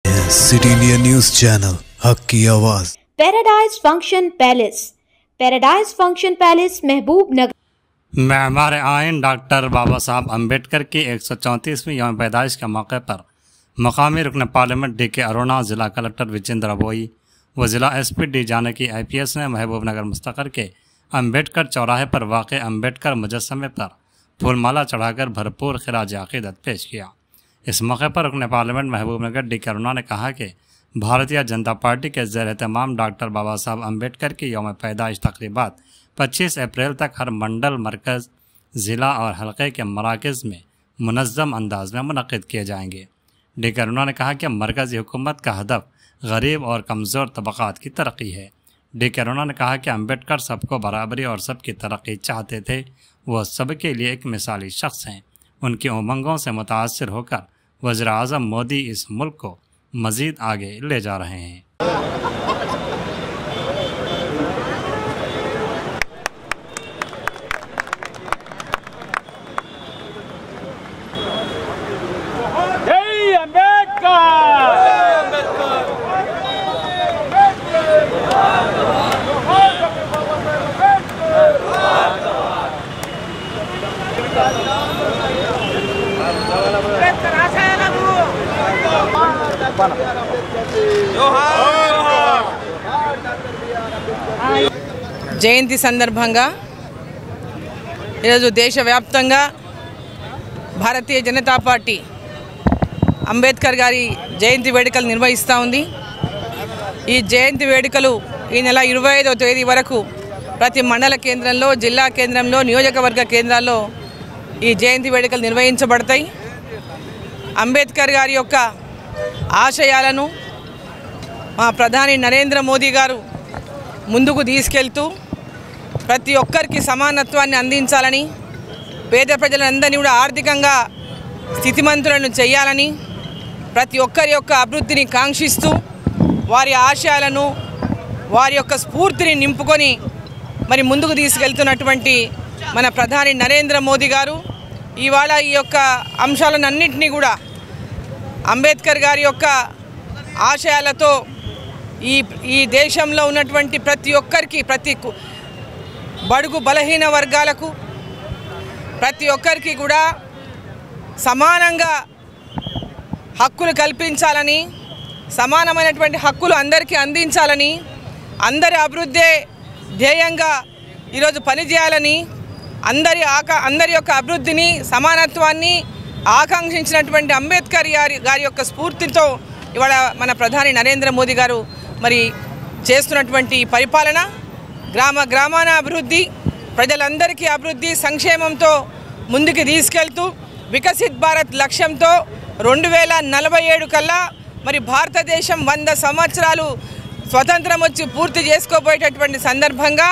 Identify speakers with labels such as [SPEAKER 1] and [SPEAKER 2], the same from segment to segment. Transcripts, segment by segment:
[SPEAKER 1] City India news channel हक की आवाज़।
[SPEAKER 2] पैराडाइज फंक्शन पैलेस महबूब नगर
[SPEAKER 3] में हमारे आइन डॉक्टर बाबा साहब अम्बेडकर की 134वीं यौम पैदाइश के मौके पर मकामी रुकन पार्लियामेंट डी.के. अरोड़ा, ज़िला कलेक्टर विजेंद्र अबोई व ज़िला SP डी जानकी IPS ने महबूब नगर मुस्तक़र के अम्बेडकर चौराहे पर वाक़ अम्बेडकर मुजस्समे पर फूलमाला चढ़ाकर भरपूर खिराज अक़ीदत पेश किया। इस मौके पर रुकन पार्लियामेंट महबूब नगर डी.के. अरोड़ा ने कहा कि भारतीय जनता पार्टी के ज़ेर एहतमाम डॉक्टर बाबा साहब अम्बेडकर की यौम पैदाइश तक़रीबात 25 अप्रैल तक हर मंडल, मरकज़, ज़िला और हल्के के मराकज़ में मुनज़्ज़म अंदाज में मुनक़्क़िद किए जाएंगे। डी.के. अरोड़ा ने कहा कि मरकज़ी हुकूमत का हदफ गरीब और कमज़ोर तबक़ात की तरक्की है। डी.के. अरोड़ा ने कहा कि अम्बेडकर सबको बराबरी और सबकी तरक्की चाहते थे। वह सबके लिए एक मिसाली शख्स हैं। उनकी उमंगों से मुतासिर होकर वज़ीर-ए-आज़म मोदी इस मुल्क को मज़ीद आगे ले जा रहे हैं।
[SPEAKER 4] जय अम्बेडकर।
[SPEAKER 5] జయంతి సందర్భంగా ఈరోజు దేశవ్యాప్తంగా భారతీయ జనతా పార్టీ అంబేద్కర్ గారి జయంతి వేడుకలు నిర్వహిస్తూ ఉంది। ఈ జయంతి వేడుకలు ఈ నెల 25వ తేదీ వరకు ప్రతి మండల కేంద్రంలో, జిల్లా కేంద్రంలో, నియోజకవర్గ కేంద్రాల్లో ఈ జయంతి వేడుకలు నిర్వహించబడతాయి। అంబేద్కర్ గారి యొక్క ఆశయాలను మా ప్రధాని నరేంద్ర మోదీ గారు ముందుకు తీసుకెళ్తూ ప్రతి ఒక్కరికి సమానత్వాన్ని అందించాలని, పేద ప్రజలందరినీ కూడా ఆర్థికంగా స్థితిమంతులను చేయాలని, ప్రతి ఒక్కరి యొక్క అభివృద్ధిని కాంక్షిస్తూ వారి ఆశయాలను, వారి యొక్క స్ఫూర్తిని నింపుకొని మరి ముందుకు తీసుకెళ్తున్నటువంటి మన ప్రధాని నరేంద్ర మోదీ గారు ఇవాళ ఈ యొక్క అంశాలన్నింటినీ కూడా అంబేద్కర్ గారి యొక్క ఆశయాలతో ఈ దేశంలో ఉన్నటువంటి ప్రతి ఒక్కరికి, ప్రతి బడుగు బలహీన వర్గాలకు ప్రతి ఒక్కరికి కూడా సమానంగా హక్కులు కల్పించాలని, సమానమైనటువంటి హక్కులు అందరికీ అందించాలని, అందరి అభివృద్ధే ధ్యేయంగా ఈరోజు పనిచేయాలని, అందరి యొక్క అభివృద్ధిని, సమానత్వాన్ని ఆకాంక్షించినటువంటి అంబేద్కర్ గారి యొక్క స్ఫూర్తితో ఇవాళ మన ప్రధాని నరేంద్ర మోదీ గారు మరి చేస్తున్నటువంటి పరిపాలన, గ్రామాన అభివృద్ధి, ప్రజలందరికీ అభివృద్ధి, సంక్షేమంతో ముందుకు తీసుకెళ్తూ వికసిత్ భారత్ లక్ష్యంతో 2047 కల్లా మరి భారతదేశం 100 సంవత్సరాలు స్వతంత్రం వచ్చి పూర్తి చేసుకోబోయేటటువంటి సందర్భంగా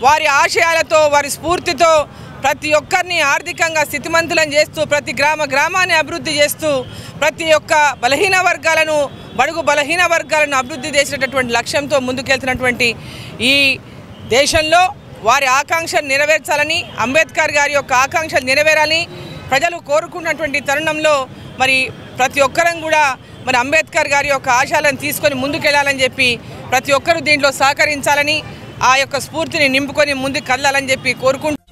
[SPEAKER 5] వారి ఆశయాలతో, వారి స్ఫూర్తితో ప్రతి ఒక్కరిని ఆర్థికంగా స్థితిమంతులను చేస్తూ, ప్రతి గ్రామాన్ని అభివృద్ధి చేస్తూ, ప్రతి ఒక్క బలహీన వర్గాలను, బడుగు బలహీన వర్గాలను అభివృద్ధి చేసేటటువంటి లక్ష్యంతో ముందుకెళ్తున్నటువంటి ఈ దేశంలో వారి ఆకాంక్షలు నెరవేర్చాలని, అంబేద్కర్ గారి యొక్క ఆకాంక్షలు నెరవేరాలని ప్రజలు కోరుకున్నటువంటి తరుణంలో మరి ప్రతి ఒక్కరం కూడా మరి అంబేద్కర్ గారి యొక్క ఆశయాలను తీసుకొని ముందుకెళ్లాలని చెప్పి ప్రతి ఒక్కరూ దీంట్లో సహకరించాలని, ఆ యొక్క స్ఫూర్తిని నింపుకొని ముందుకు కదలాలని చెప్పి కోరుకుంటున్నాను।